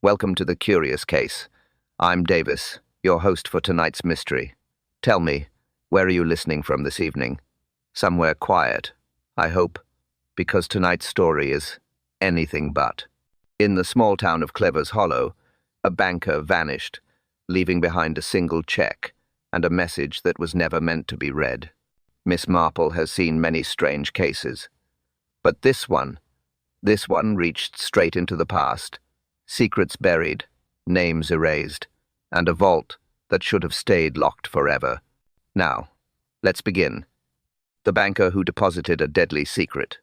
Welcome to the Curious Case. I'm Davis, your host for tonight's mystery. Tell me, where are you listening from this evening? Somewhere quiet, I hope, because tonight's story is anything but. In the small town of Clever's Hollow, a banker vanished, leaving behind a single check and a message that was never meant to be read. Miss Marple has seen many strange cases, but this one reached straight into the past. Secrets buried, names erased, and a vault that should have stayed locked forever. Now, let's begin. The banker who deposited a deadly secret.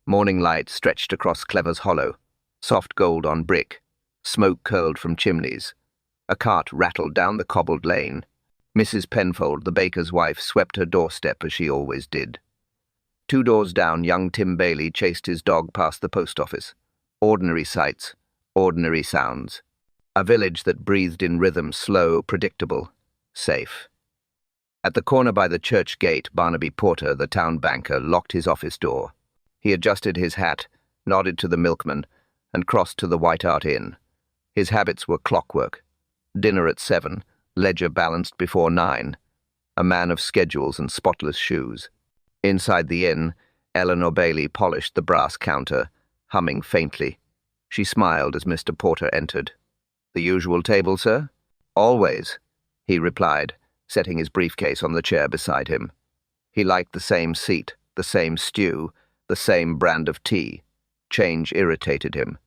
Morning light stretched across Clever's Hollow, soft gold on brick, smoke curled from chimneys. A cart rattled down the cobbled lane. Mrs. Penfold, the baker's wife, swept her doorstep as she always did. 2 doors down, young Tim Bailey chased his dog past the post office. Ordinary sights, ordinary sounds. A village that breathed in rhythm, slow, predictable, safe. At the corner by the church gate, Barnaby Porter, the town banker, locked his office door. He adjusted his hat, nodded to the milkman, and crossed to the White Hart Inn. His habits were clockwork. Dinner at 7, ledger balanced before 9. A man of schedules and spotless shoes. Inside the inn, Eleanor Bailey polished the brass counter, humming faintly. She smiled as Mr. Porter entered. "The usual table, sir?" "Always," he replied, setting his briefcase on the chair beside him. He liked the same seat, the same stew, the same brand of tea. Change irritated him.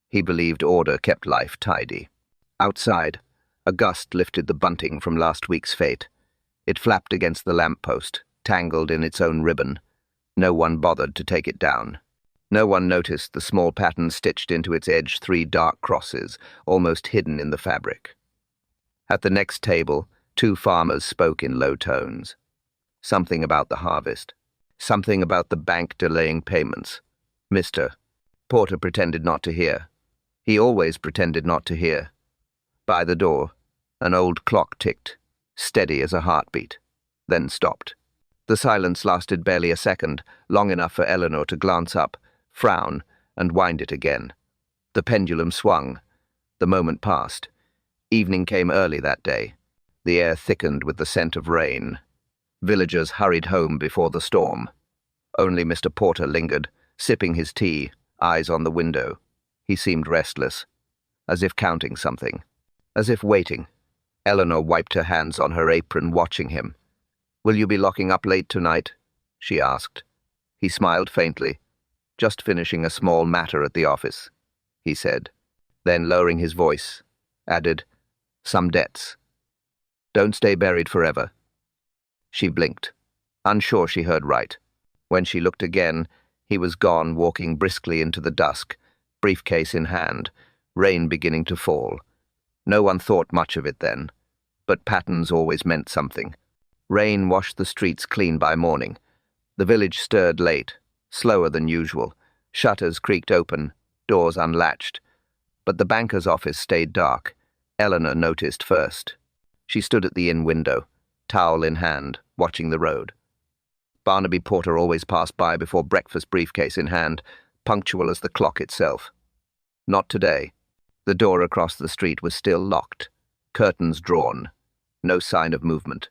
He believed order kept life tidy. Outside, a gust lifted the bunting from last week's fete. It flapped against the lamp-post, tangled in its own ribbon. No one bothered to take it down. No one noticed the small pattern stitched into its edge 3 dark crosses, almost hidden in the fabric. At the next table, 2 farmers spoke in low tones. Something about the harvest. Something about the bank delaying payments. Mr. Porter pretended not to hear. He always pretended not to hear. By the door, an old clock ticked, steady as a heartbeat, then stopped. The silence lasted barely a second, long enough for Eleanor to glance up, frown, and wind it again. The pendulum swung. The moment passed. Evening came early that day. The air thickened with the scent of rain. Villagers hurried home before the storm. Only Mr. Porter lingered, sipping his tea, eyes on the window. He seemed restless, as if counting something, as if waiting. Eleanor wiped her hands on her apron, watching him. "Will you be locking up late tonight?" she asked. He smiled faintly. "Just finishing a small matter at the office," he said. Then, lowering his voice, added, "Some debts. Don't stay buried forever." She blinked, unsure she heard right. When she looked again, he was gone, walking briskly into the dusk, briefcase in hand, rain beginning to fall. No one thought much of it then, but patterns always meant something. Rain washed the streets clean by morning. The village stirred late, slower than usual. Shutters creaked open, doors unlatched. But the banker's office stayed dark. Eleanor noticed first. She stood at the inn window, towel in hand, watching the road. Barnaby Porter always passed by before breakfast, briefcase in hand, punctual as the clock itself. Not today. The door across the street was still locked, curtains drawn, no sign of movement.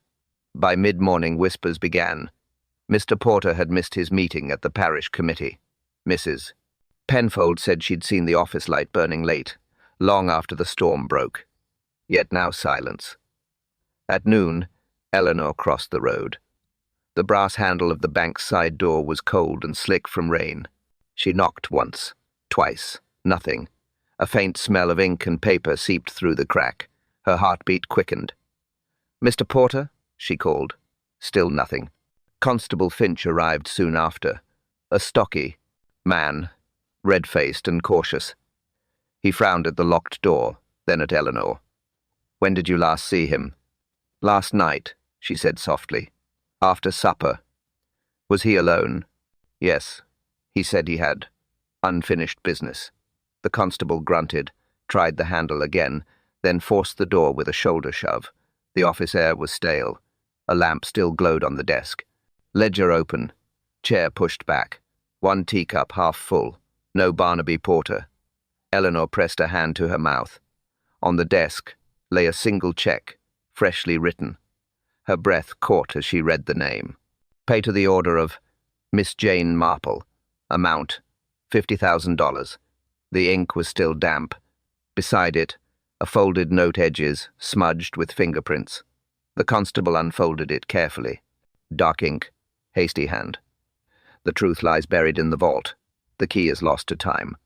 By mid-morning, whispers began. Mr. Porter had missed his meeting at the parish committee. Mrs. Penfold said she'd seen the office light burning late, long after the storm broke. Yet now silence. At noon, Eleanor crossed the road. The brass handle of the bank's side door was cold and slick from rain. She knocked once, twice, nothing. A faint smell of ink and paper seeped through the crack. Her heartbeat quickened. "Mr. Porter?" she called. Still nothing. Constable Finch arrived soon after. A stocky man, red-faced and cautious. He frowned at the locked door, then at Eleanor. "When did you last see him?" "Last night," she said softly. "After supper." "Was he alone?" "Yes. He said he had unfinished business." The constable grunted, tried the handle again, then forced the door with a shoulder shove. The office air was stale. A lamp still glowed on the desk. Ledger open. Chair pushed back. 1 teacup half full. No Barnaby Porter. Eleanor pressed a hand to her mouth. On the desk lay a single check, freshly written. Her breath caught as she read the name. Pay to the order of Miss Jane Marple. Amount, $50,000. The ink was still damp. Beside it, a folded note edges, smudged with fingerprints. The constable unfolded it carefully. Dark ink, hasty hand. The truth lies buried in the vault. The key is lost to time.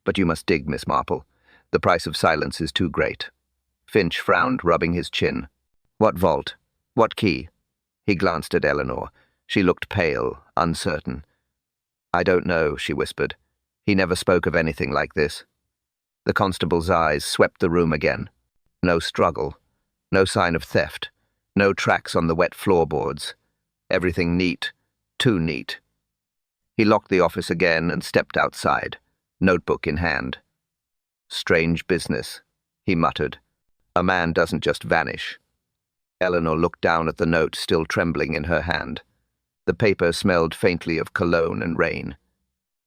But you must dig, Miss Marple. The price of silence is too great. Finch frowned, rubbing his chin. What vault? What key? He glanced at Eleanor. She looked pale, uncertain. I don't know, she whispered. He never spoke of anything like this. The constable's eyes swept the room again. No struggle. No sign of theft. No tracks on the wet floorboards. Everything neat. Too neat. He locked the office again and stepped outside, notebook in hand. Strange business, he muttered. A man doesn't just vanish. Eleanor looked down at the note still trembling in her hand. The paper smelled faintly of cologne and rain.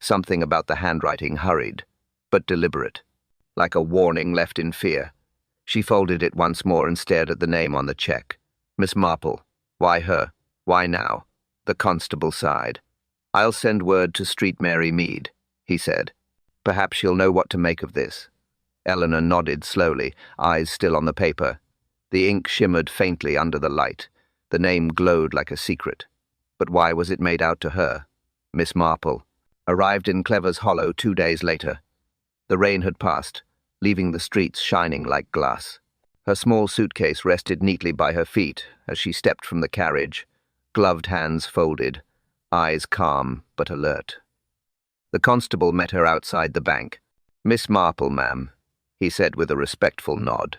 Something about the handwriting hurried, but deliberate, like a warning left in fear. She folded it once more and stared at the name on the check. Miss Marple. Why her? Why now? The constable sighed. I'll send word to Street Mary Mead, he said. Perhaps she'll know what to make of this. Eleanor nodded slowly, eyes still on the paper. The ink shimmered faintly under the light. The name glowed like a secret. But why was it made out to her? Miss Marple. Arrived in Clever's Hollow 2 days later. The rain had passed, leaving the streets shining like glass. Her small suitcase rested neatly by her feet as she stepped from the carriage, gloved hands folded, eyes calm but alert. The constable met her outside the bank. Miss Marple, ma'am, he said with a respectful nod.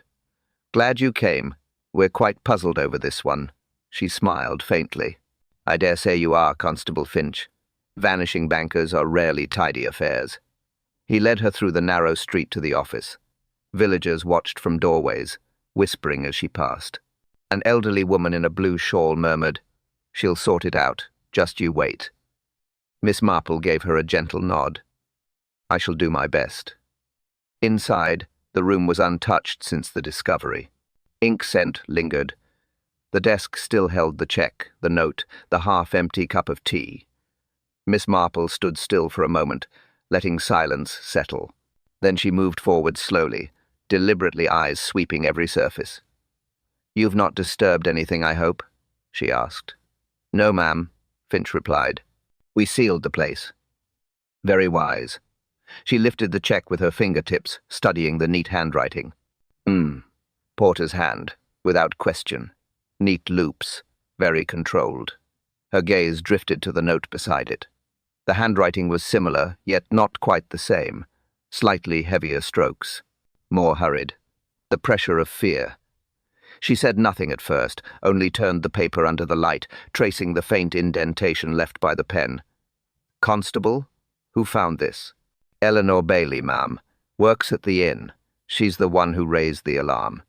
Glad you came. We're quite puzzled over this one. She smiled faintly. I dare say you are, Constable Finch. Vanishing bankers are rarely tidy affairs. He led her through the narrow street to the office. Villagers watched from doorways, whispering as she passed. An elderly woman in a blue shawl murmured, She'll sort it out. Just you wait. Miss Marple gave her a gentle nod. I shall do my best. Inside, the room was untouched since the discovery. Ink scent lingered. The desk still held the check, the note, the half-empty cup of tea. Miss Marple stood still for a moment, letting silence settle. Then she moved forward slowly, deliberately, eyes sweeping every surface. You've not disturbed anything, I hope? She asked. No, ma'am, Finch replied. We sealed the place. Very wise. She lifted the check with her fingertips, studying the neat handwriting. Porter's hand, without question. Neat loops, very controlled. Her gaze drifted to the note beside it. The handwriting was similar, yet not quite the same. Slightly heavier strokes. More hurried. The pressure of fear. She said nothing at first, only turned the paper under the light, tracing the faint indentation left by the pen. Constable? Who found this? Eleanor Bailey, ma'am. Works at the inn. She's the one who raised the alarm.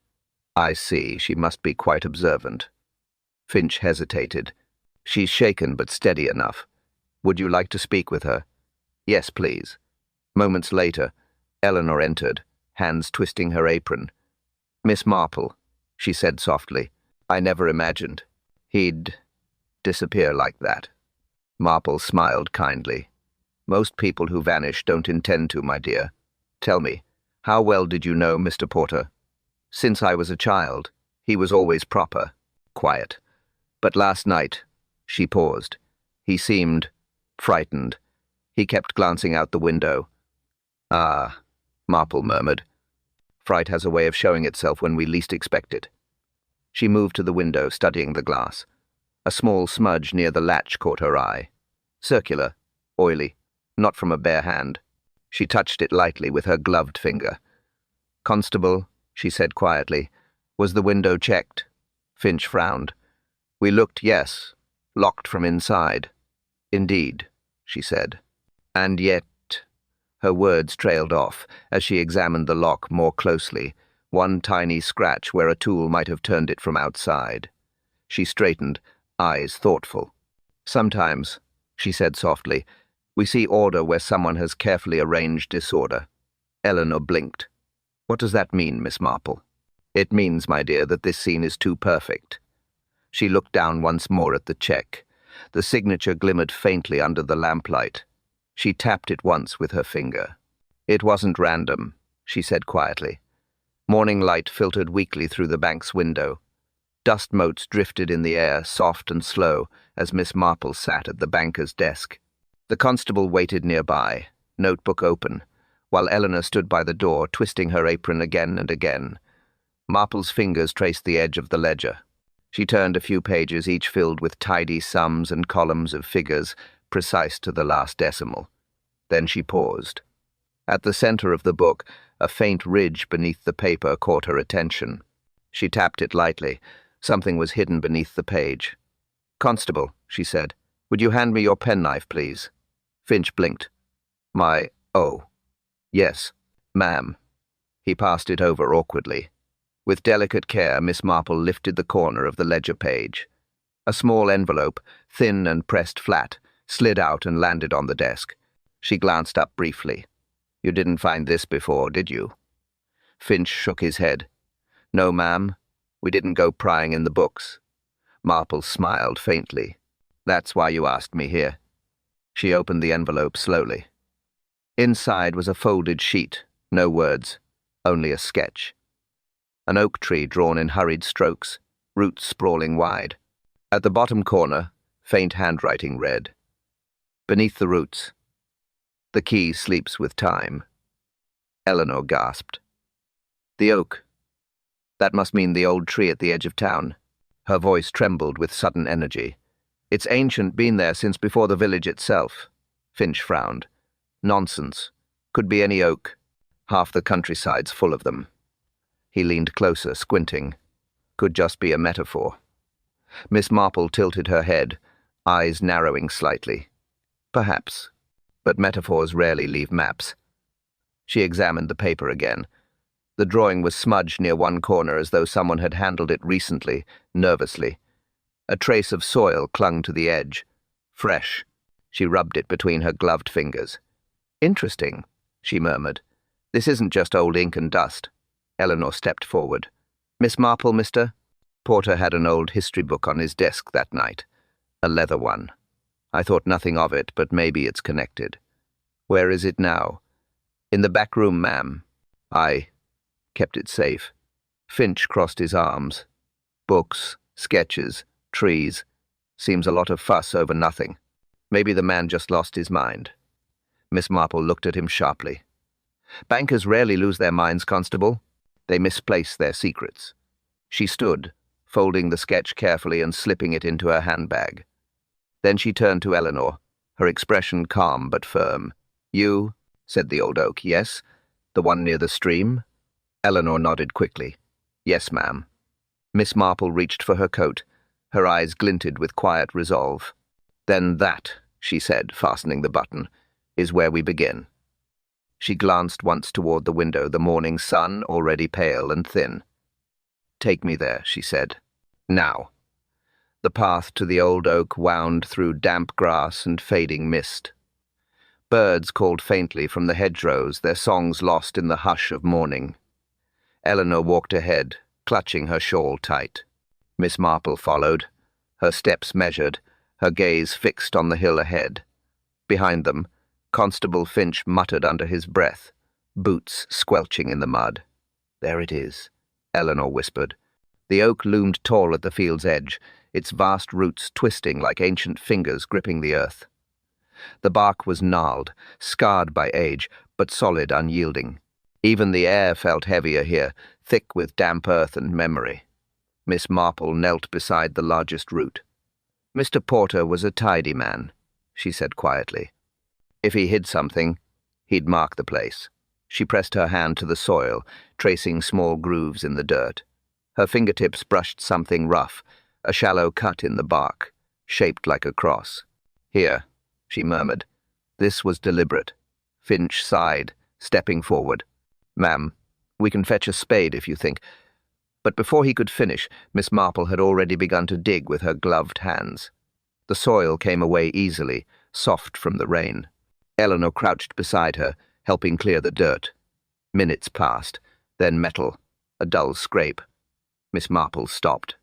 I see. She must be quite observant. Finch hesitated. She's shaken but steady enough. Would you like to speak with her? Yes, please. Moments later, Eleanor entered, hands twisting her apron. Miss Marple, she said softly. I never imagined he'd disappear like that. Marple smiled kindly. Most people who vanish don't intend to, my dear. Tell me, how well did you know Mr. Porter? Since I was a child, he was always proper, quiet. But last night, she paused. He seemed frightened. He kept glancing out the window. Ah, Marple murmured. Fright has a way of showing itself when we least expect it. She moved to the window, studying the glass. A small smudge near the latch caught her eye. Circular, oily, not from a bare hand. She touched it lightly with her gloved finger. Constable, she said quietly, was the window checked? Finch frowned. We looked, yes, locked from inside. Indeed, she said. And yet... Her words trailed off as she examined the lock more closely, one tiny scratch where a tool might have turned it from outside. She straightened, eyes thoughtful. Sometimes, she said softly, we see order where someone has carefully arranged disorder. Eleanor blinked. What does that mean, Miss Marple? It means, my dear, that this scene is too perfect. She looked down once more at the check. The signature glimmered faintly under the lamplight. She tapped it once with her finger. It wasn't random, she said quietly. Morning light filtered weakly through the bank's window. Dust motes drifted in the air, soft and slow, as Miss Marple sat at the banker's desk. The constable waited nearby, notebook open, while Eleanor stood by the door, twisting her apron again and again. Marple's fingers traced the edge of the ledger. She turned a few pages, each filled with tidy sums and columns of figures, precise to the last decimal. Then she paused. At the center of the book, a faint ridge beneath the paper caught her attention. She tapped it lightly. Something was hidden beneath the page. "Constable," she said, "would you hand me your penknife, please?" Finch blinked. Oh. Yes, ma'am." He passed it over awkwardly. With delicate care, Miss Marple lifted the corner of the ledger page. A small envelope, thin and pressed flat, slid out and landed on the desk. She glanced up briefly. "You didn't find this before, did you?" Finch shook his head. "No, ma'am. We didn't go prying in the books." Marple smiled faintly. "That's why you asked me here." She opened the envelope slowly. Inside was a folded sheet, no words, only a sketch. An oak tree drawn in hurried strokes, roots sprawling wide. At the bottom corner, faint handwriting read, "Beneath the roots. The key sleeps with time." Eleanor gasped. "The oak. That must mean the old tree at the edge of town." Her voice trembled with sudden energy. "It's ancient, been there since before the village itself." Finch frowned. "Nonsense. Could be any oak. Half the countryside's full of them." He leaned closer, squinting. "Could just be a metaphor." Miss Marple tilted her head, eyes narrowing slightly. "Perhaps. But metaphors rarely leave maps." She examined the paper again. The drawing was smudged near one corner as though someone had handled it recently, nervously. A trace of soil clung to the edge. Fresh. She rubbed it between her gloved fingers. "Interesting," she murmured. "This isn't just old ink and dust." Eleanor stepped forward. "Miss Marple, mister?" Porter had an old history book on his desk that night. A leather one. "I thought nothing of it, but maybe it's connected." "Where is it now?" "In the back room, ma'am. I kept it safe." Finch crossed his arms. "Books, sketches, trees. Seems a lot of fuss over nothing. Maybe the man just lost his mind." Miss Marple looked at him sharply. "Bankers rarely lose their minds, Constable. They misplace their secrets." She stood, folding the sketch carefully and slipping it into her handbag. Then she turned to Eleanor, her expression calm but firm. "You," said the old oak. "Yes? The one near the stream?" Eleanor nodded quickly. "Yes, ma'am." Miss Marple reached for her coat. Her eyes glinted with quiet resolve. "Then that," she said, fastening the button, "is where we begin." She glanced once toward the window, the morning sun already pale and thin. "Take me there," she said. "Now." The path to the old oak wound through damp grass and fading mist. Birds called faintly from the hedgerows, their songs lost in the hush of morning. Eleanor walked ahead, clutching her shawl tight. Miss Marple followed, her steps measured, her gaze fixed on the hill ahead. Behind them, Constable Finch muttered under his breath, boots squelching in the mud. "There it is," Eleanor whispered. The oak loomed tall at the field's edge, its vast roots twisting like ancient fingers gripping the earth. The bark was gnarled, scarred by age, but solid, unyielding. Even the air felt heavier here, thick with damp earth and memory. Miss Marple knelt beside the largest root. "Mr. Porter was a tidy man," she said quietly. "If he hid something, he'd mark the place." She pressed her hand to the soil, tracing small grooves in the dirt. Her fingertips brushed something rough, a shallow cut in the bark, shaped like a cross. "Here," she murmured. This was deliberate. Finch sighed, stepping forward. "Ma'am, we can fetch a spade if you think." But before he could finish, Miss Marple had already begun to dig with her gloved hands. The soil came away easily, soft from the rain. Eleanor crouched beside her, helping clear the dirt. Minutes passed, then metal, a dull scrape. Miss Marple stopped.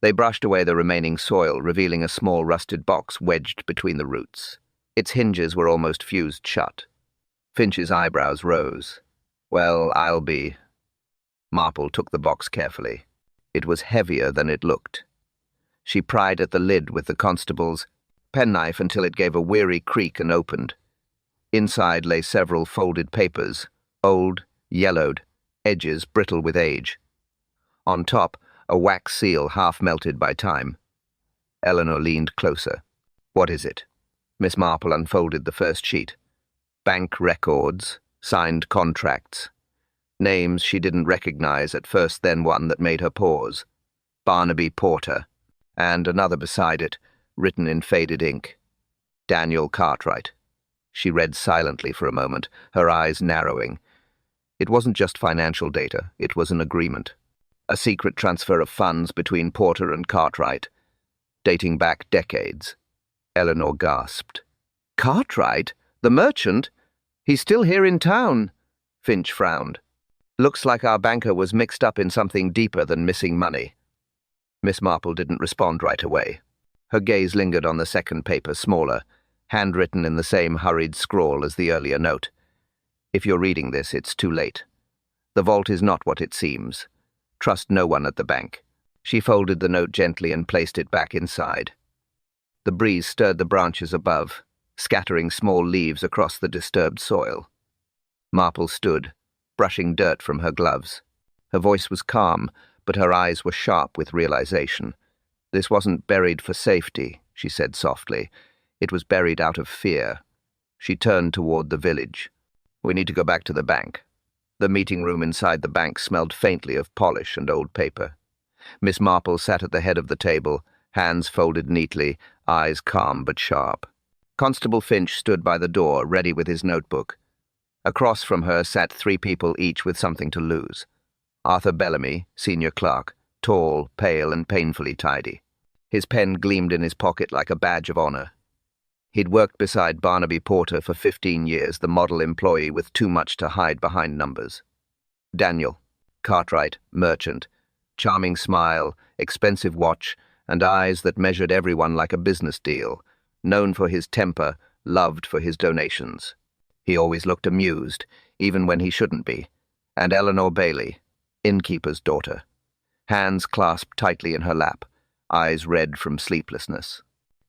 They brushed away the remaining soil, revealing a small rusted box wedged between the roots. Its hinges were almost fused shut. Finch's eyebrows rose. "Well, I'll be—" Marple took the box carefully. It was heavier than it looked. She pried at the lid with the constable's penknife until it gave a weary creak and opened. Inside lay several folded papers, old, yellowed, edges brittle with age. On top, a wax seal half melted by time. Eleanor leaned closer. "What is it?" Miss Marple unfolded the first sheet. Bank records, signed contracts. Names she didn't recognize at first, then one that made her pause. Barnaby Porter, and another beside it, written in faded ink. Daniel Cartwright. She read silently for a moment, her eyes narrowing. It wasn't just financial data, it was an agreement. A secret transfer of funds between Porter and Cartwright, dating back decades. Eleanor gasped. "Cartwright? The merchant? He's still here in town." Finch frowned. "Looks like our banker was mixed up in something deeper than missing money." Miss Marple didn't respond right away. Her gaze lingered on the second paper, smaller, handwritten in the same hurried scrawl as the earlier note. "If you're reading this, it's too late. The vault is not what it seems. Trust no one at the bank." She folded the note gently and placed it back inside. The breeze stirred the branches above, scattering small leaves across the disturbed soil. Marple stood, brushing dirt from her gloves. Her voice was calm, but her eyes were sharp with realization. "This wasn't buried for safety," she said softly. "It was buried out of fear." She turned toward the village. "We need to go back to the bank." The meeting room inside the bank smelled faintly of polish and old paper. Miss Marple sat at the head of the table, hands folded neatly, eyes calm but sharp. Constable Finch stood by the door, ready with his notebook. Across from her sat 3 people, each with something to lose. Arthur Bellamy, senior clerk, tall, pale, and painfully tidy. His pen gleamed in his pocket like a badge of honor. He'd worked beside Barnaby Porter for 15 years, the model employee with too much to hide behind numbers. Daniel, Cartwright, merchant, charming smile, expensive watch, and eyes that measured everyone like a business deal, known for his temper, loved for his donations. He always looked amused, even when he shouldn't be. And Eleanor Bailey, innkeeper's daughter, hands clasped tightly in her lap, eyes red from sleeplessness.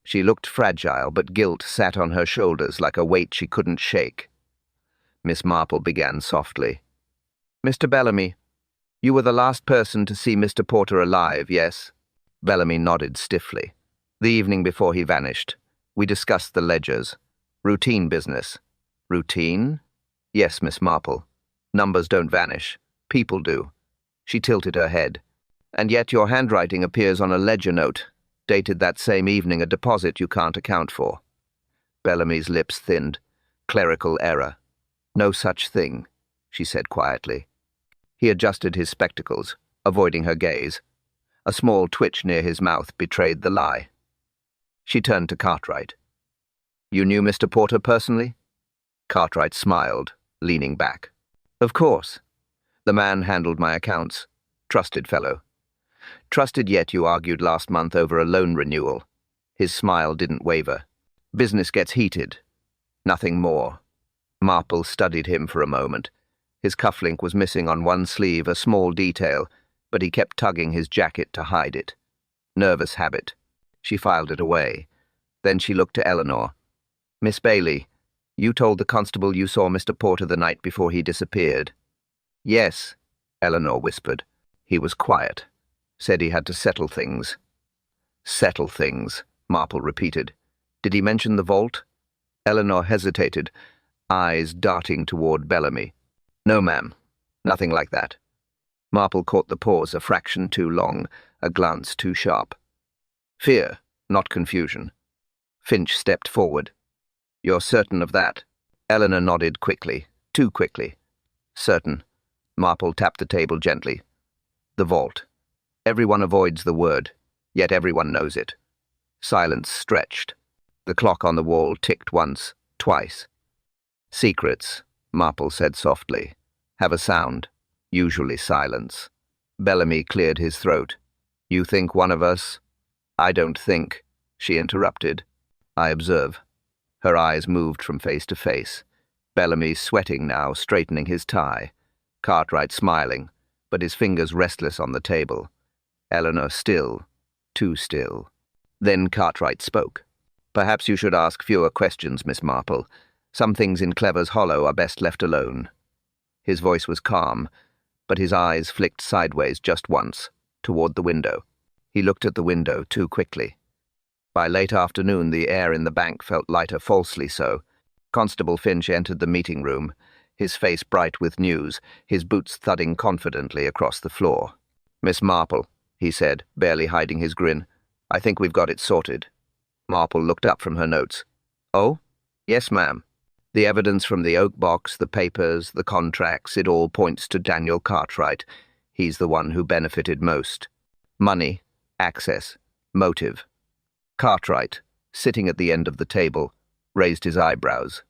She looked fragile, but guilt sat on her shoulders like a weight she couldn't shake. Miss Marple began softly. "Mr. Bellamy, you were the last person to see Mr. Porter alive, yes?" Bellamy nodded stiffly. "The evening before he vanished. We discussed the ledgers. Routine business." "Routine?" "Yes, Miss Marple. Numbers don't vanish. People do." She tilted her head. "And yet your handwriting appears on a ledger note, dated that same evening, a deposit you can't account for." Bellamy's lips thinned. "Clerical error." "No such thing," she said quietly. He adjusted his spectacles, avoiding her gaze. A small twitch near his mouth betrayed the lie. She turned to Cartwright. "You knew Mr. Porter personally?" Cartwright smiled, leaning back. "Of course. The man handled my accounts. Trusted fellow. Trusted, yet you argued last month over a loan renewal." His smile didn't waver. "Business gets heated. Nothing more." Marple studied him for a moment. His cufflink was missing on one sleeve, a small detail, but he kept tugging his jacket to hide it. Nervous habit. She filed it away. Then she looked to Eleanor. "Miss Bailey, you told the constable you saw Mr. Porter the night before he disappeared." "Yes," Eleanor whispered. "He was quiet. Said he had to settle things." "Settle things," Marple repeated. "Did he mention the vault?" Eleanor hesitated, eyes darting toward Bellamy. "No, ma'am. Nothing like that." Marple caught the pause a fraction too long, a glance too sharp. "Fear, not confusion." Finch stepped forward. "You're certain of that?" Eleanor nodded quickly, too quickly. "Certain." Marple tapped the table gently. "The vault. Everyone avoids the word, yet everyone knows it." Silence stretched. The clock on the wall ticked once, twice. "Secrets," Marple said softly. Have a sound. Usually silence. Bellamy cleared his throat. You think one of us? I don't think, she interrupted. I observe. Her eyes moved from face to face. Bellamy sweating now, straightening his tie. Cartwright smiling, but his fingers restless on the table. Eleanor still, too still. Then Cartwright spoke. Perhaps you should ask fewer questions, Miss Marple. Some things in Clever's Hollow are best left alone. His voice was calm, but his eyes flicked sideways just once, toward the window. He looked at the window too quickly. By late afternoon, the air in the bank felt lighter, falsely so. Constable Finch entered the meeting room, his face bright with news, his boots thudding confidently across the floor. Miss Marple, he said, barely hiding his grin. I think we've got it sorted. Marple looked up from her notes. Oh? Yes, ma'am. The evidence from the oak box, the papers, the contracts, it all points to Daniel Cartwright. He's the one who benefited most. Money, access, motive. Cartwright, sitting at the end of the table, raised his eyebrows.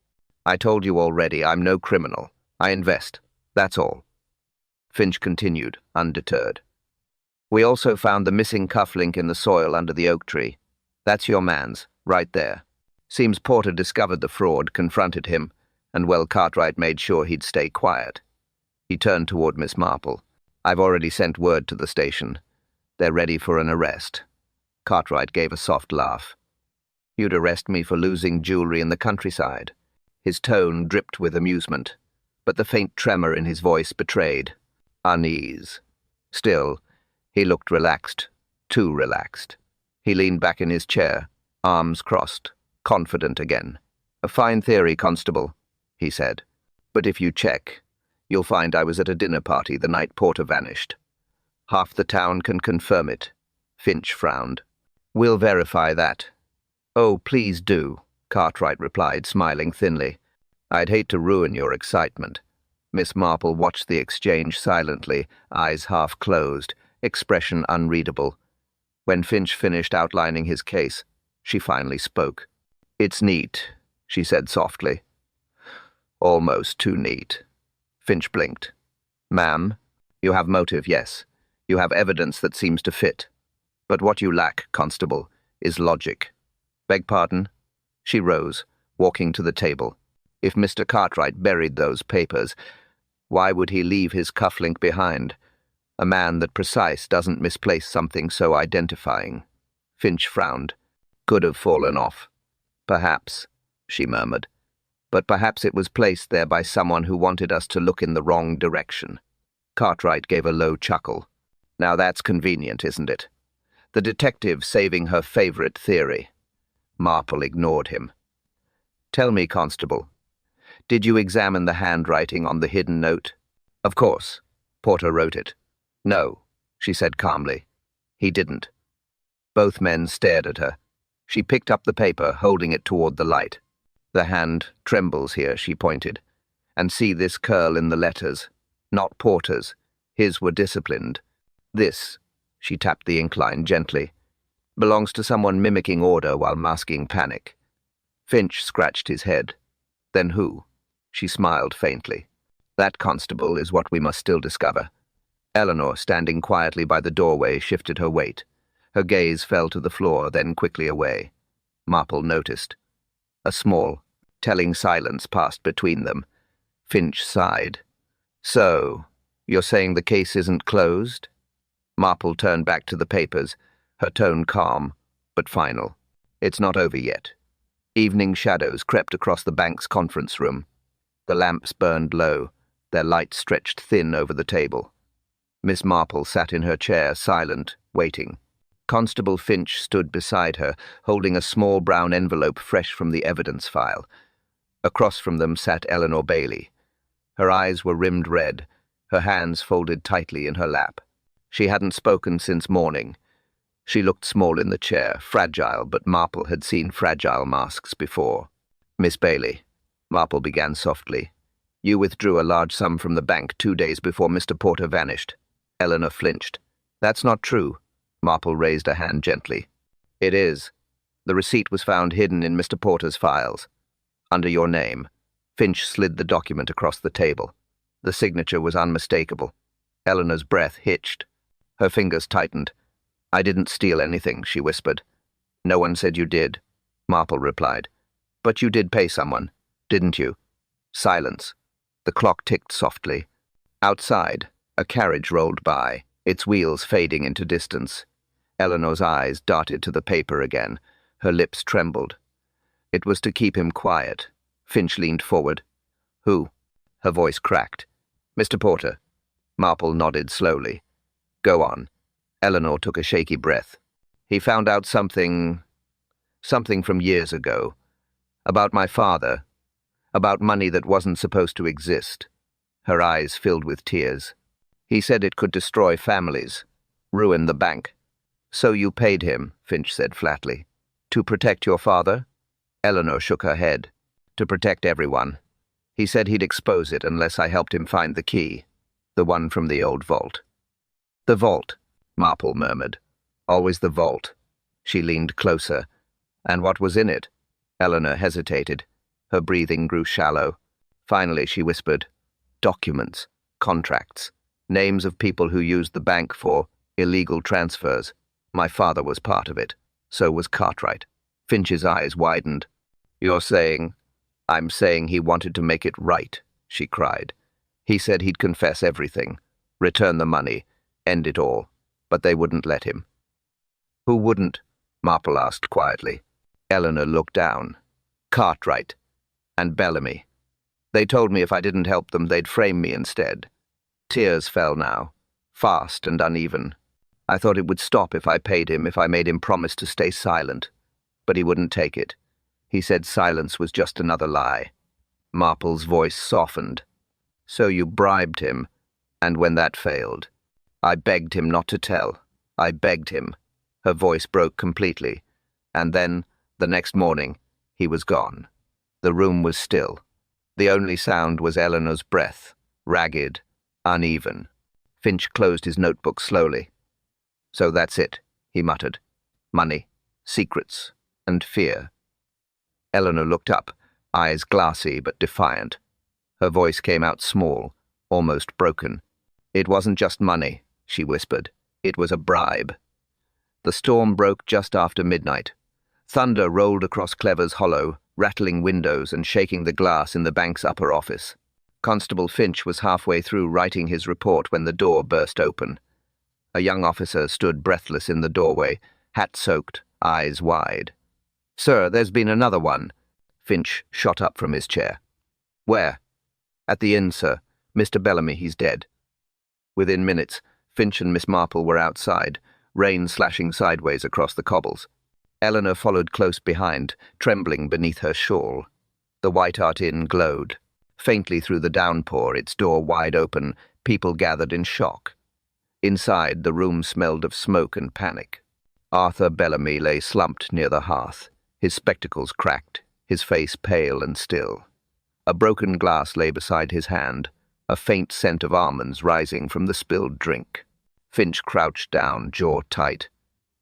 I told you already, I'm no criminal. I invest. That's all. Finch continued, undeterred. We also found the missing cufflink in the soil under the oak tree. That's your man's, right there. Seems Porter discovered the fraud, confronted him, and well, Cartwright made sure he'd stay quiet. He turned toward Miss Marple. I've already sent word to the station. They're ready for an arrest. Cartwright gave a soft laugh. You'd arrest me for losing jewelry in the countryside. His tone dripped with amusement, but the faint tremor in his voice betrayed unease. Still, he looked relaxed, too relaxed. He leaned back in his chair, arms crossed, confident again. A fine theory, Constable, he said. But if you check, you'll find I was at a dinner party the night Porter vanished. Half the town can confirm it. Finch frowned. We'll verify that. Oh, please do, Cartwright replied, smiling thinly. I'd hate to ruin your excitement. Miss Marple watched the exchange silently, eyes half closed, expression unreadable. When Finch finished outlining his case, she finally spoke. It's neat, she said softly. Almost too neat. Finch blinked. Ma'am, you have motive, yes. You have evidence that seems to fit. But what you lack, Constable, is logic. Beg pardon? She rose, walking to the table. If Mr. Cartwright buried those papers, why would he leave his cufflink behind? A man that precise doesn't misplace something so identifying. Finch frowned. Could have fallen off. Perhaps, she murmured. But perhaps it was placed there by someone who wanted us to look in the wrong direction. Cartwright gave a low chuckle. Now that's convenient, isn't it? The detective saving her favorite theory. Marple ignored him. Tell me, Constable, did you examine the handwriting on the hidden note? Of course. Porter wrote it. No, she said calmly. He didn't. Both men stared at her. She picked up the paper, holding it toward the light. The hand trembles here, she pointed. And see this curl in the letters. Not Porter's. His were disciplined. This, she tapped the ink line gently, belongs to someone mimicking order while masking panic. Finch scratched his head. Then who? She smiled faintly. That, Constable, is what we must still discover. Eleanor, standing quietly by the doorway, shifted her weight. Her gaze fell to the floor, then quickly away. Marple noticed. A small, telling silence passed between them. Finch sighed. So, you're saying the case isn't closed? Marple turned back to the papers, her tone calm, but final. It's not over yet. Evening shadows crept across the bank's conference room. The lamps burned low, their light stretched thin over the table. Miss Marple sat in her chair, silent, waiting. Constable Finch stood beside her, holding a small brown envelope fresh from the evidence file. Across from them sat Eleanor Bailey. Her eyes were rimmed red, her hands folded tightly in her lap. She hadn't spoken since morning. She looked small in the chair, fragile, but Marple had seen fragile masks before. Miss Bailey, Marple began softly, you withdrew a large sum from the bank 2 days before Mr. Porter vanished. Eleanor flinched. That's not true. Marple raised a hand gently. It is. The receipt was found hidden in Mr. Porter's files. Under your name. Finch slid the document across the table. The signature was unmistakable. Eleanor's breath hitched. Her fingers tightened. "I didn't steal anything," she whispered. "No one said you did," Marple replied. "But you did pay someone, didn't you?" Silence. The clock ticked softly. Outside, a carriage rolled by, its wheels fading into distance. Eleanor's eyes darted to the paper again. Her lips trembled. It was to keep him quiet. Finch leaned forward. "Who?" Her voice cracked. "Mr. Porter." Marple nodded slowly. "Go on." Eleanor took a shaky breath. "He found out something from years ago. About my father. About money that wasn't supposed to exist." Her eyes filled with tears. "He said it could destroy families, ruin the bank." "So you paid him," Finch said flatly. "To protect your father?" Eleanor shook her head. "To protect everyone. He said he'd expose it unless I helped him find the key. The one from the old vault." "The vault," Marple murmured. "Always the vault." She leaned closer. "And what was in it?" Eleanor hesitated. Her breathing grew shallow. Finally she whispered, "Documents, contracts, names of people who used the bank for illegal transfers. My father was part of it. So was Cartwright." Finch's eyes widened. "You're saying—" "I'm saying he wanted to make it right," she cried. "He said he'd confess everything, return the money, end it all. But they wouldn't let him." "Who wouldn't?" Marple asked quietly. Eleanor looked down. "Cartwright. And Bellamy. They told me if I didn't help them, they'd frame me instead." Tears fell now, fast and uneven. "I thought it would stop if I paid him, if I made him promise to stay silent. But he wouldn't take it. He said silence was just another lie." Marple's voice softened. "So you bribed him, and when that failed, I begged him not to tell. I begged him." Her voice broke completely. "And then, the next morning, he was gone." The room was still. The only sound was Eleanor's breath, ragged, uneven. Finch closed his notebook slowly. "So that's it," he muttered. "Money, secrets, and fear." Eleanor looked up, eyes glassy but defiant. Her voice came out small, almost broken. "It wasn't just money," she whispered. "It was a bribe." The storm broke just after midnight. Thunder rolled across Clever's Hollow, rattling windows and shaking the glass in the bank's upper office. Constable Finch was halfway through writing his report when the door burst open. A young officer stood breathless in the doorway, hat soaked, eyes wide. "Sir, there's been another one." Finch shot up from his chair. "Where?" "At the inn, sir. Mr. Bellamy, he's dead." Within minutes, Finch and Miss Marple were outside, rain slashing sideways across the cobbles. Eleanor followed close behind, trembling beneath her shawl. The White Hart Inn glowed. Faintly through the downpour, its door wide open, people gathered in shock. Inside, the room smelled of smoke and panic. Arthur Bellamy lay slumped near the hearth, his spectacles cracked, his face pale and still. A broken glass lay beside his hand, a faint scent of almonds rising from the spilled drink. Finch crouched down, jaw tight.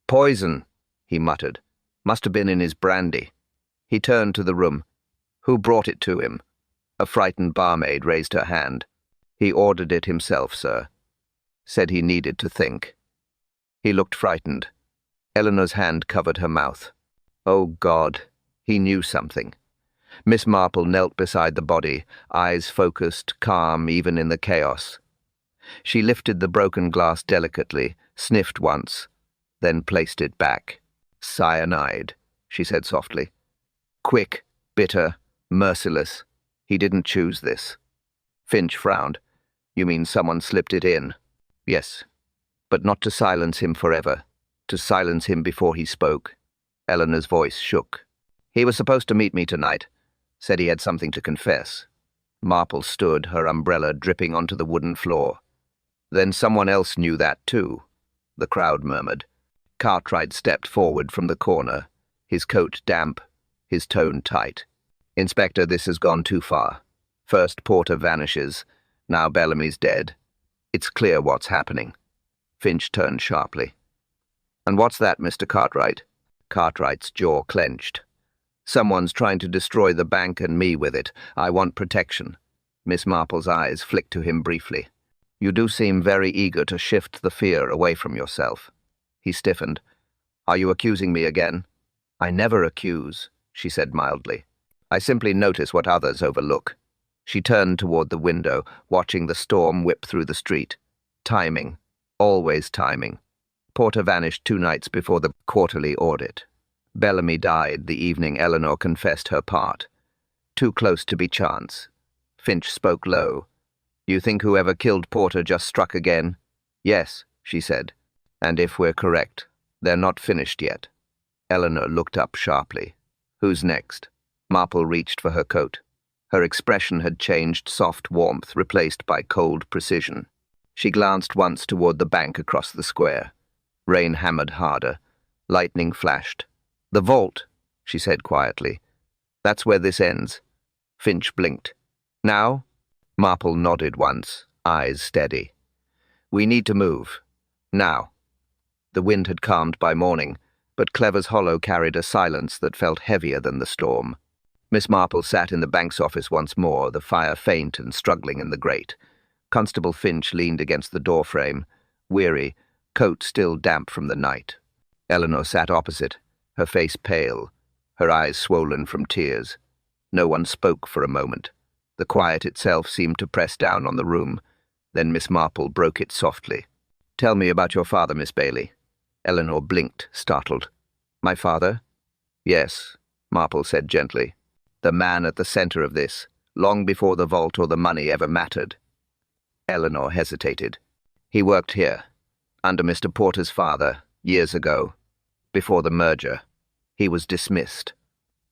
"Poison," he muttered. "Must have been in his brandy." He turned to the room. "Who brought it to him?" A frightened barmaid raised her hand. "He ordered it himself, sir. Said he needed to think." He looked frightened. Eleanor's hand covered her mouth. Oh, God, he knew something. Miss Marple knelt beside the body, eyes focused, calm even in the chaos. She lifted the broken glass delicately, sniffed once, then placed it back. "Cyanide," she said softly. "Quick, bitter, merciless. He didn't choose this." Finch frowned. "You mean someone slipped it in?" "Yes, but not to silence him forever. To silence him before he spoke." Eleanor's voice shook. "He was supposed to meet me tonight. Said he had something to confess." Marple stood, her umbrella dripping onto the wooden floor. "Then someone else knew that too," the crowd murmured. Cartwright stepped forward from the corner, his coat damp, his tone tight. "Inspector, this has gone too far. First Porter vanishes, now Bellamy's dead. It's clear what's happening." Finch turned sharply. "And what's that, Mr. Cartwright?" Cartwright's jaw clenched. "Someone's trying to destroy the bank and me with it. I want protection." Miss Marple's eyes flicked to him briefly. You do seem very eager to shift the fear away from yourself. He stiffened. Are you accusing me again? I never accuse, she said mildly. I simply notice what others overlook. She turned toward the window, watching the storm whip through the street. Timing. Always timing. Porter vanished 2 nights before the quarterly audit. Bellamy died the evening Eleanor confessed her part. Too close to be chance. Finch spoke low. You think whoever killed Porter just struck again? Yes, she said. And if we're correct, they're not finished yet. Eleanor looked up sharply. Who's next? Marple reached for her coat. Her expression had changed soft warmth replaced by cold precision. She glanced once toward the bank across the square. Rain hammered harder. Lightning flashed. The vault, she said quietly. That's where this ends. Finch blinked. Now? Marple nodded once, eyes steady. We need to move. Now. The wind had calmed by morning, but Clever's Hollow carried a silence that felt heavier than the storm. Miss Marple sat in the bank's office once more, the fire faint and struggling in the grate. Constable Finch leaned against the doorframe, weary, coat still damp from the night. Eleanor sat opposite, her face pale, her eyes swollen from tears. No one spoke for a moment. The quiet itself seemed to press down on the room. Then Miss Marple broke it softly. Tell me about your father, Miss Bailey. Eleanor blinked, startled. My father? Yes, Marple said gently. The man at the center of this, long before the vault or the money ever mattered. Eleanor hesitated. He worked here, under Mr. Porter's father, years ago, before the merger. He was dismissed.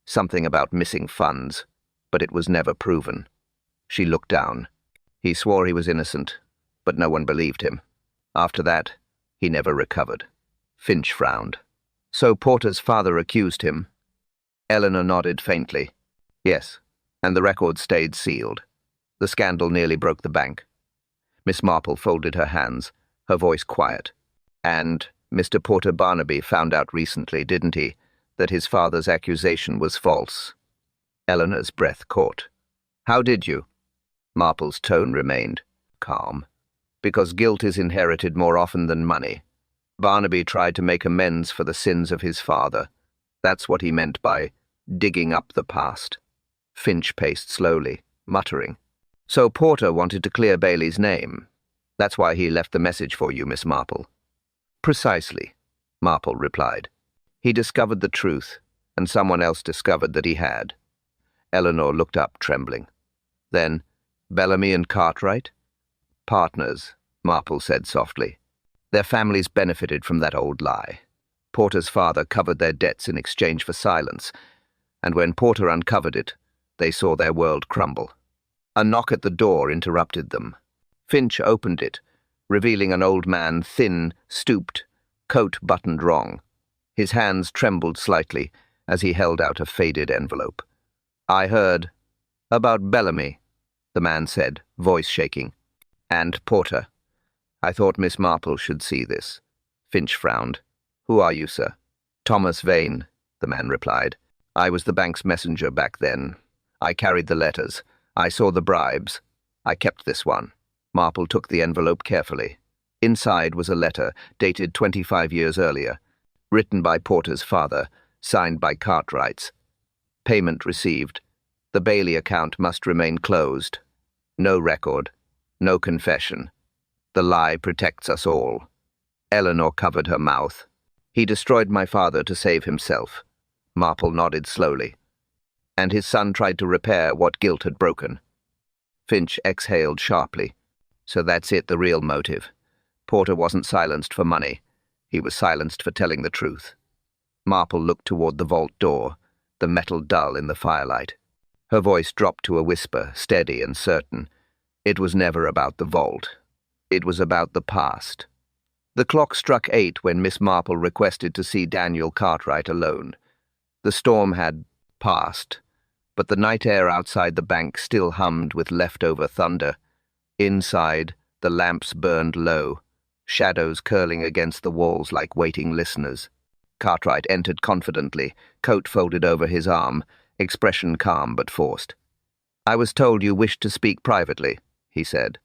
Something about missing funds, but it was never proven. She looked down. He swore he was innocent, but no one believed him. After that, he never recovered. Finch frowned. So Porter's father accused him? Eleanor nodded faintly. Yes, and the record stayed sealed. The scandal nearly broke the bank. Miss Marple folded her hands, her voice quiet. And Mr. Porter Barnaby found out recently, didn't he, that his father's accusation was false? Eleanor's breath caught. How did you? Marple's tone remained calm. Because guilt is inherited more often than money. Barnaby tried to make amends for the sins of his father. That's what he meant by digging up the past. Finch paced slowly, muttering. So Porter wanted to clear Bailey's name. That's why he left the message for you, Miss Marple. Precisely, Marple replied. He discovered the truth, and someone else discovered that he had. Eleanor looked up, trembling. Then, Bellamy and Cartwright? Partners, Marple said softly. Their families benefited from that old lie. Porter's father covered their debts in exchange for silence, and when Porter uncovered it, they saw their world crumble. A knock at the door interrupted them. Finch opened it, revealing an old man, thin, stooped, coat buttoned wrong. His hands trembled slightly as he held out a faded envelope. I heard about Bellamy, the man said, voice shaking. And Porter. I thought Miss Marple should see this. Finch frowned. Who are you, sir? Thomas Vane, the man replied. I was the bank's messenger back then. I carried the letters. I saw the bribes. I kept this one. Marple took the envelope carefully. Inside was a letter, dated 25 years earlier, written by Porter's father, signed by Cartwright's. Payment received. The Bailey account must remain closed. No record. No confession. The lie protects us all. Eleanor covered her mouth. He destroyed my father to save himself. Marple nodded slowly. And his son tried to repair what guilt had broken. Finch exhaled sharply. So that's it, the real motive. Porter wasn't silenced for money. He was silenced for telling the truth. Marple looked toward the vault door, the metal dull in the firelight. Her voice dropped to a whisper, steady and certain. It was never about the vault. It was about the past. The clock struck 8 when Miss Marple requested to see Daniel Cartwright alone. The storm had passed, but the night air outside the bank still hummed with leftover thunder. Inside, the lamps burned low, shadows curling against the walls like waiting listeners. Cartwright entered confidently, coat folded over his arm, expression calm but forced. I was told you wished to speak privately, he said.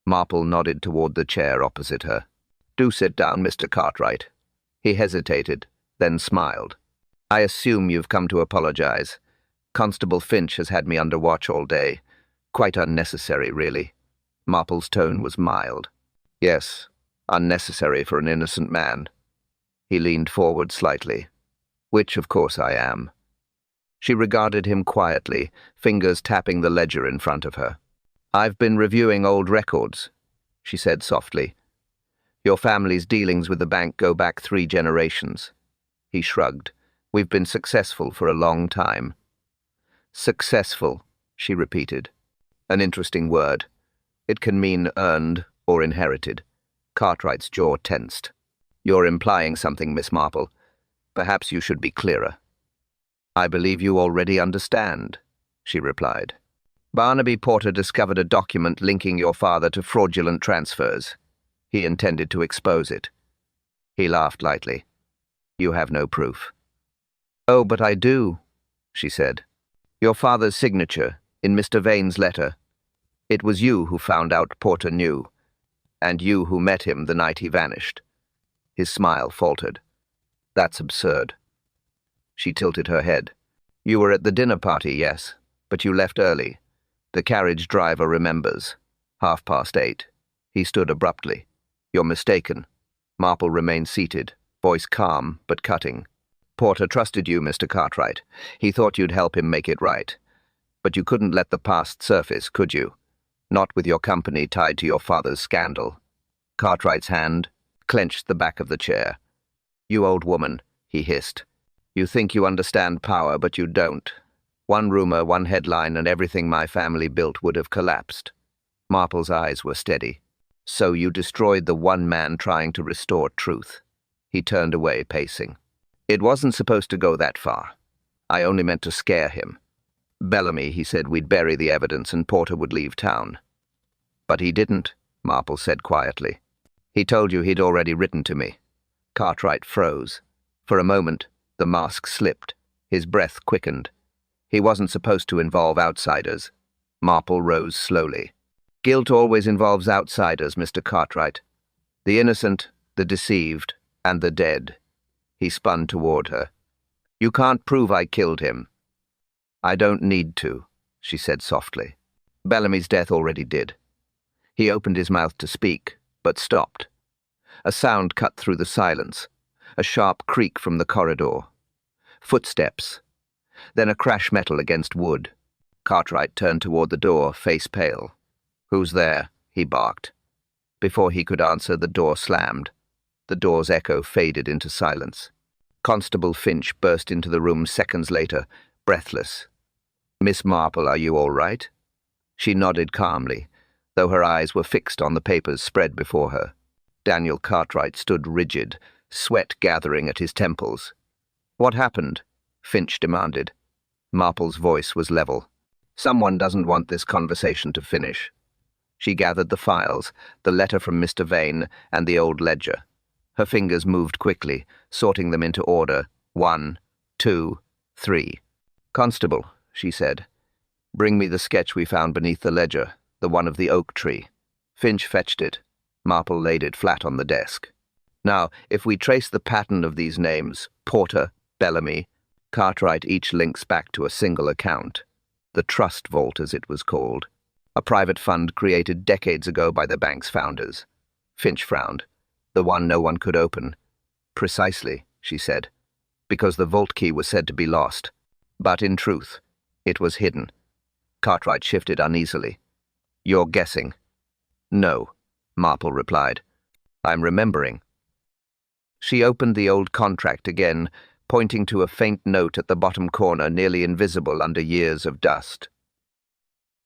Marple nodded toward the chair opposite her. Do sit down, Mr. Cartwright. He hesitated, then smiled. I assume you've come to apologize. Constable Finch has had me under watch all day. Quite unnecessary, really. Marple's tone was mild. Yes, unnecessary for an innocent man. He leaned forward slightly. Which, of course, I am. She regarded him quietly, fingers tapping the ledger in front of her. I've been reviewing old records, she said softly. Your family's dealings with the bank go back 3 generations. He shrugged. We've been successful for a long time. Successful, she repeated. An interesting word. It can mean earned or inherited. Cartwright's jaw tensed. You're implying something, Miss Marple. Perhaps you should be clearer. I believe you already understand, she replied. Barnaby Porter discovered a document linking your father to fraudulent transfers. He intended to expose it. He laughed lightly. You have no proof. Oh, but I do, she said. Your father's signature, in Mr. Vane's letter. It was you who found out Porter knew, and you who met him the night he vanished. His smile faltered. That's absurd. She tilted her head. You were at the dinner party, yes, but you left early. The carriage driver remembers. 8:30. He stood abruptly. You're mistaken. Marple remained seated, voice calm but cutting. Porter trusted you, Mr. Cartwright. He thought you'd help him make it right. But you couldn't let the past surface, could you? Not with your company tied to your father's scandal. Cartwright's hand clenched the back of the chair. You old woman, he hissed. You think you understand power, but you don't. One rumor, one headline, and everything my family built would have collapsed. Marple's eyes were steady. So you destroyed the one man trying to restore truth. He turned away, pacing. It wasn't supposed to go that far. I only meant to scare him. Bellamy, he said we'd bury the evidence and Porter would leave town. But he didn't, Marple said quietly. He told you he'd already written to me. Cartwright froze. For a moment, the mask slipped. His breath quickened. He wasn't supposed to involve outsiders. Marple rose slowly. Guilt always involves outsiders, Mr. Cartwright. The innocent, the deceived, and the dead. He spun toward her. You can't prove I killed him. I don't need to, she said softly. Bellamy's death already did. He opened his mouth to speak, but stopped. A sound cut through the silence, a sharp creak from the corridor. Footsteps. Then a crash metal against wood. Cartwright turned toward the door, face pale. Who's there? He barked. Before he could answer, the door slammed. The door's echo faded into silence. Constable Finch burst into the room seconds later, breathless. Miss Marple, are you all right? She nodded calmly, though her eyes were fixed on the papers spread before her. Daniel Cartwright stood rigid, sweat gathering at his temples. What happened? Finch demanded. Marple's voice was level. Someone doesn't want this conversation to finish. She gathered the files, the letter from Mr. Vane, and the old ledger. Her fingers moved quickly, sorting them into order. 1, 2, 3. Constable, she said, bring me the sketch we found beneath the ledger, the one of the oak tree. Finch fetched it. Marple laid it flat on the desk. Now, if we trace the pattern of these names, Porter, Bellamy, Cartwright, each links back to a single account. The Trust Vault, as it was called. A private fund created decades ago by the bank's founders. Finch frowned. The one no one could open. Precisely, she said, because the vault key was said to be lost. But in truth, it was hidden. Cartwright shifted uneasily. You're guessing. No, Marple replied. I'm remembering. She opened the old contract again, pointing to a faint note at the bottom corner, nearly invisible under years of dust.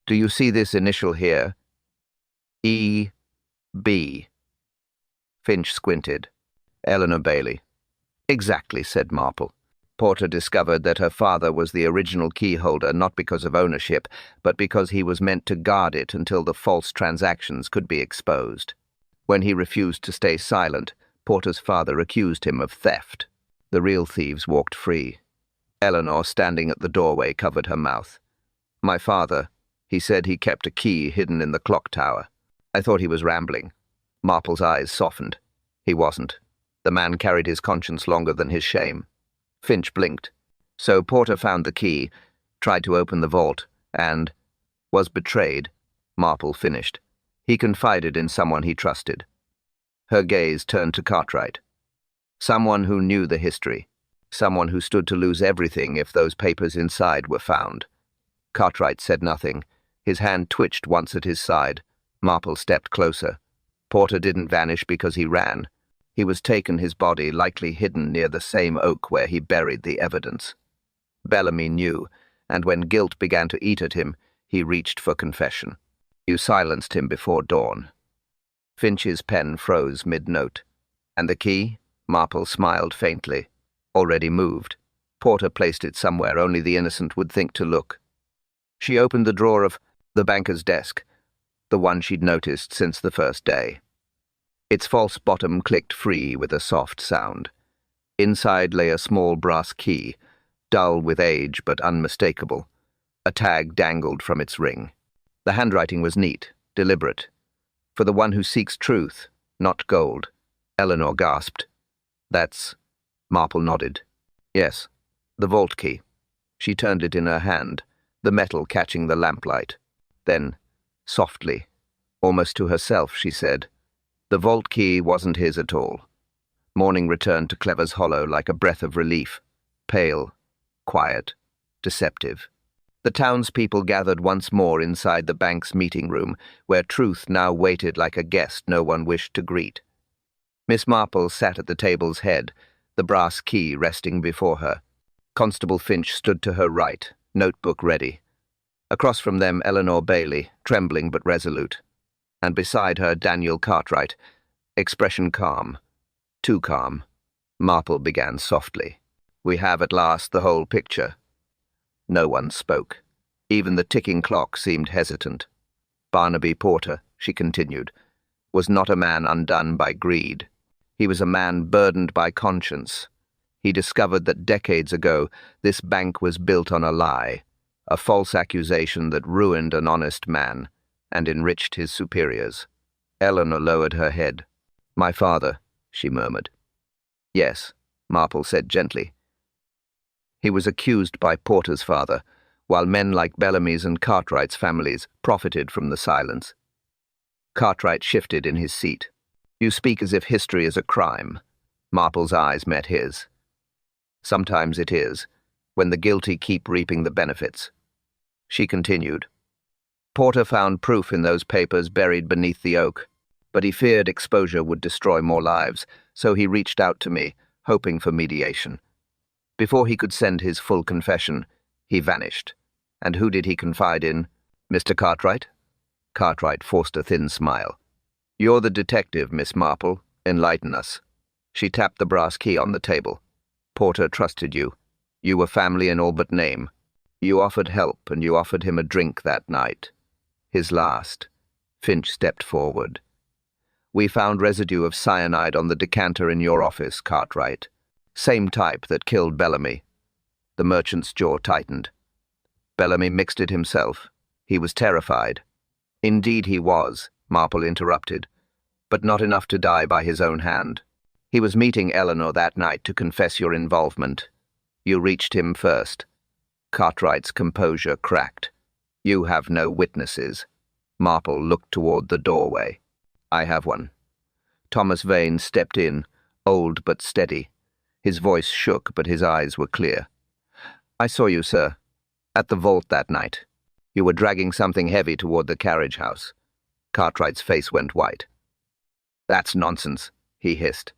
Do you see this initial here? E.B. Finch squinted. Eleanor Bailey. Exactly, said Marple. Porter discovered that her father was the original key holder not because of ownership, but because he was meant to guard it until the false transactions could be exposed. When he refused to stay silent, Porter's father accused him of theft. The real thieves walked free. Eleanor, standing at the doorway, covered her mouth. My father, He said he kept a key hidden in the clock tower. I thought he was rambling. Marple's eyes softened. He wasn't. The man carried his conscience longer than his shame. Finch blinked. So Porter found the key, tried to open the vault, and was betrayed, Marple finished. He confided in someone he trusted. Her gaze turned to Cartwright. Someone who knew the history. Someone who stood to lose everything if those papers inside were found. Cartwright said nothing. His hand twitched once at his side. Marple stepped closer. Porter didn't vanish because he ran. He was taken, his body likely hidden near the same oak where he buried the evidence. Bellamy knew, and when guilt began to eat at him, he reached for confession. You silenced him before dawn. Finch's pen froze mid-note. And the key? Marple smiled faintly. Already moved. Porter placed it somewhere only the innocent would think to look. She opened the drawer of the banker's desk, the one she'd noticed since the first day. Its false bottom clicked free with a soft sound. Inside lay a small brass key, dull with age but unmistakable. A tag dangled from its ring. The handwriting was neat, deliberate. For the one who seeks truth, not gold. Eleanor gasped. That's... Marple nodded. Yes, the vault key. She turned it in her hand, the metal catching the lamplight. Then, softly, almost to herself, she said, the vault key wasn't his at all. Morning returned to Clever's Hollow like a breath of relief. Pale, quiet, deceptive. The townspeople gathered once more inside the bank's meeting room, where truth now waited like a guest no one wished to greet. Miss Marple sat at the table's head, the brass key resting before her. Constable Finch stood to her right, notebook ready. Across from them, Eleanor Bailey, trembling but resolute. And beside her, Daniel Cartwright, expression calm. Too calm. Marple began softly. We have at last the whole picture. No one spoke. Even the ticking clock seemed hesitant. Barnaby Porter, she continued, was not a man undone by greed. He was a man burdened by conscience. He discovered that decades ago this bank was built on a lie, a false accusation that ruined an honest man and enriched his superiors. Eleanor lowered her head. My father, she murmured. Yes, Marple said gently. He was accused by Porter's father, while men like Bellamy's and Cartwright's families profited from the silence. Cartwright shifted in his seat. You speak as if history is a crime. Marple's eyes met his. Sometimes it is, when the guilty keep reaping the benefits. She continued. Porter found proof in those papers buried beneath the oak, but he feared exposure would destroy more lives, so he reached out to me, hoping for mediation. Before he could send his full confession, he vanished. And who did he confide in? Mr. Cartwright? Cartwright forced a thin smile. You're the detective, Miss Marple. Enlighten us. She tapped the brass key on the table. Porter trusted you. You were family in all but name. You offered help, and you offered him a drink that night. His last. Finch stepped forward. We found residue of cyanide on the decanter in your office, Cartwright. Same type that killed Bellamy. The merchant's jaw tightened. Bellamy mixed it himself. He was terrified. Indeed he was, Marple interrupted, but not enough to die by his own hand. He was meeting Eleanor that night to confess your involvement. You reached him first. Cartwright's composure cracked. You have no witnesses. Marple looked toward the doorway. I have one. Thomas Vane stepped in, old but steady. His voice shook, but his eyes were clear. I saw you, sir, at the vault that night. You were dragging something heavy toward the carriage house. Cartwright's face went white. That's nonsense, he hissed.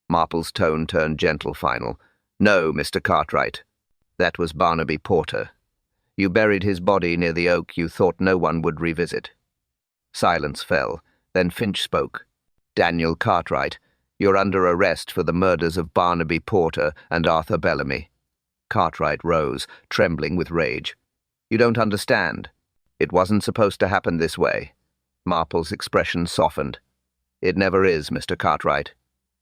Marple's tone turned gentle final. No, Mr. Cartwright. That was Barnaby Porter. You buried his body near the oak you thought no one would revisit. Silence fell. Then Finch spoke. Daniel Cartwright, you're under arrest for the murders of Barnaby Porter and Arthur Bellamy. Cartwright rose, trembling with rage. You don't understand. It wasn't supposed to happen this way. Marple's expression softened. It never is, Mr. Cartwright.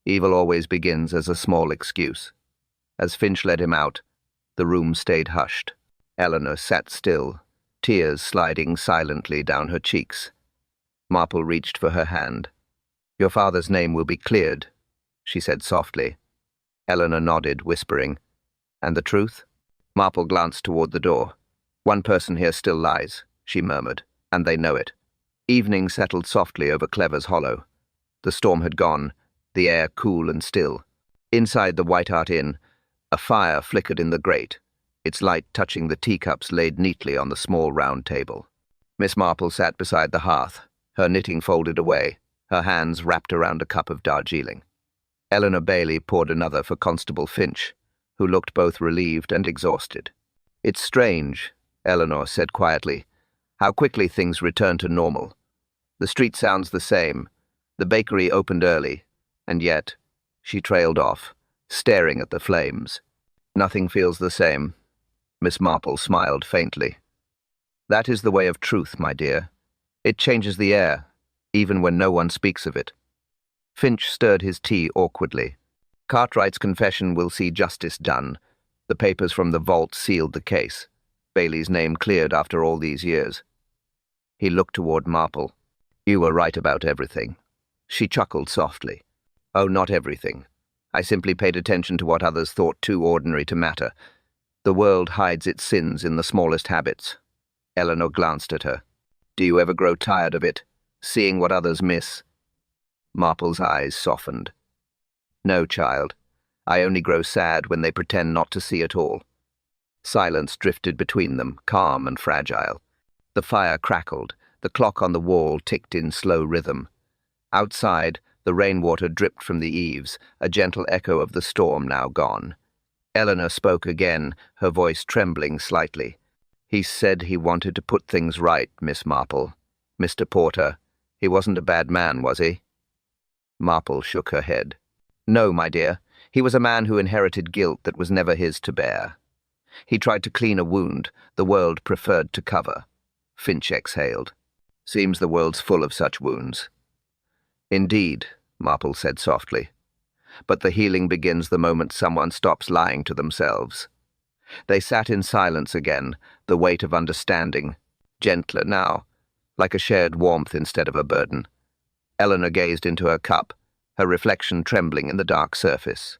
Evil always begins as a small excuse. As Finch led him out, the room stayed hushed. Eleanor sat still, tears sliding silently down her cheeks. Marple reached for her hand. "Your father's name will be cleared," she said softly. Eleanor nodded, whispering, "And the truth?" Marple glanced toward the door. "One person here still lies," she murmured, "and they know it." Evening settled softly over Clever's Hollow. The storm had gone, the air cool and still. Inside the White Hart Inn, a fire flickered in the grate, its light touching the teacups laid neatly on the small round table. Miss Marple sat beside the hearth, her knitting folded away, her hands wrapped around a cup of Darjeeling. Eleanor Bailey poured another for Constable Finch, who looked both relieved and exhausted. "It's strange," Eleanor said quietly, "how quickly things return to normal. The street sounds the same, the bakery opened early, and yet—" She trailed off, staring at the flames. "Nothing feels the same." Miss Marple smiled faintly. "That is the way of truth, my dear. It changes the air, even when no one speaks of it." Finch stirred his tea awkwardly. "Cartwright's confession will see justice done. The papers from the vault sealed the case. Bailey's name cleared after all these years." He looked toward Marple. "You were right about everything." She chuckled softly. "Oh, not everything. I simply paid attention to what others thought too ordinary to matter. The world hides its sins in the smallest habits." Eleanor glanced at her. "Do you ever grow tired of it, seeing what others miss?" Marple's eyes softened. "No, child. I only grow sad when they pretend not to see at all." Silence drifted between them, calm and fragile. The fire crackled, the clock on the wall ticked in slow rhythm. Outside, the rainwater dripped from the eaves, a gentle echo of the storm now gone. Eleanor spoke again, her voice trembling slightly. "He said he wanted to put things right, Miss Marple. Mr. Porter, he wasn't a bad man, was he?" Marple shook her head. "No, my dear. He was a man who inherited guilt that was never his to bear. He tried to clean a wound the world preferred to cover." Finch exhaled. "Seems the world's full of such wounds." "Indeed," Marple said softly. "But the healing begins the moment someone stops lying to themselves." They sat in silence again, the weight of understanding, gentler now, like a shared warmth instead of a burden. Eleanor gazed into her cup, her reflection trembling in the dark surface.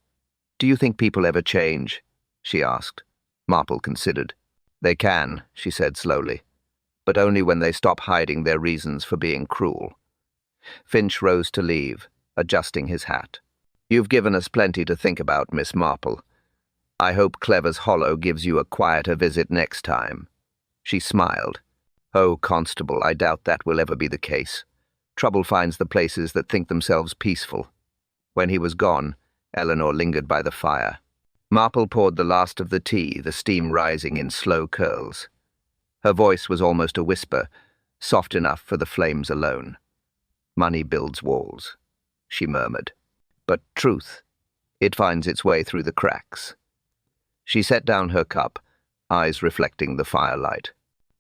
"Do you think people ever change?" she asked. Marple considered. "They can," she said slowly, "but only when they stop hiding their reasons for being cruel." Finch rose to leave, adjusting his hat. "You've given us plenty to think about, Miss Marple. I hope Clever's Hollow gives you a quieter visit next time." She smiled. "Oh, Constable, I doubt that will ever be the case. Trouble finds the places that think themselves peaceful." When he was gone, Eleanor lingered by the fire. Marple poured the last of the tea, the steam rising in slow curls. Her voice was almost a whisper, soft enough for the flames alone. "Money builds walls," she murmured. "But truth, it finds its way through the cracks." She set down her cup, eyes reflecting the firelight.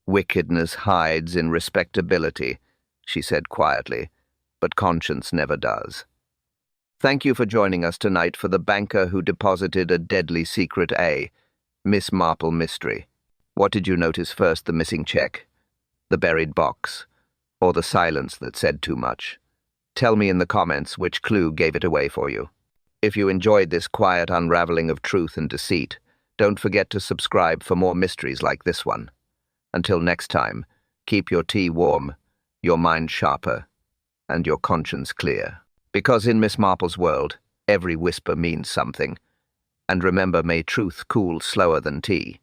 "Wickedness hides in respectability," she said quietly, "but conscience never does." Thank you for joining us tonight for The Banker Who Deposited a Deadly Secret, A Miss Marple mystery. What did you notice first, the missing check, the buried box, or the silence that said too much? Tell me in the comments which clue gave it away for you. If you enjoyed this quiet unraveling of truth and deceit, don't forget to subscribe for more mysteries like this one. Until next time, keep your tea warm, your mind sharper, and your conscience clear. Because in Miss Marple's world, every whisper means something. And remember, may truth cool slower than tea.